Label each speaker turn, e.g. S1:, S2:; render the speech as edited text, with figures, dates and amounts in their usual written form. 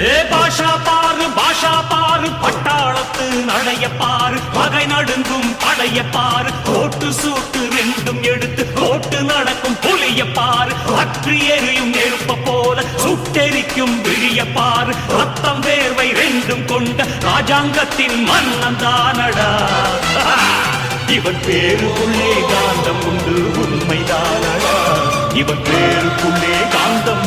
S1: பாஷா பாரு பட்டாளத்து நடைய பாரு பகை நடுங்கும் படைய பாரு கோட்டு சூட்டு ரெண்டும் எடுத்து கோட்டு நடக்கும் புலிய பாரு அற்றி எரியும் நெருப்ப போல சுட்டெரிக்கும் விழிய பாரு ரத்தம் வேர்வை ரெண்டும் கொண்ட ராஜாங்கத்தின் மன்னன் தானடா இவன் பேருக்குள்ளே காந்தம் உண்டு உண்மைதானடா இவன் பேருக்குள்ளே காந்தம்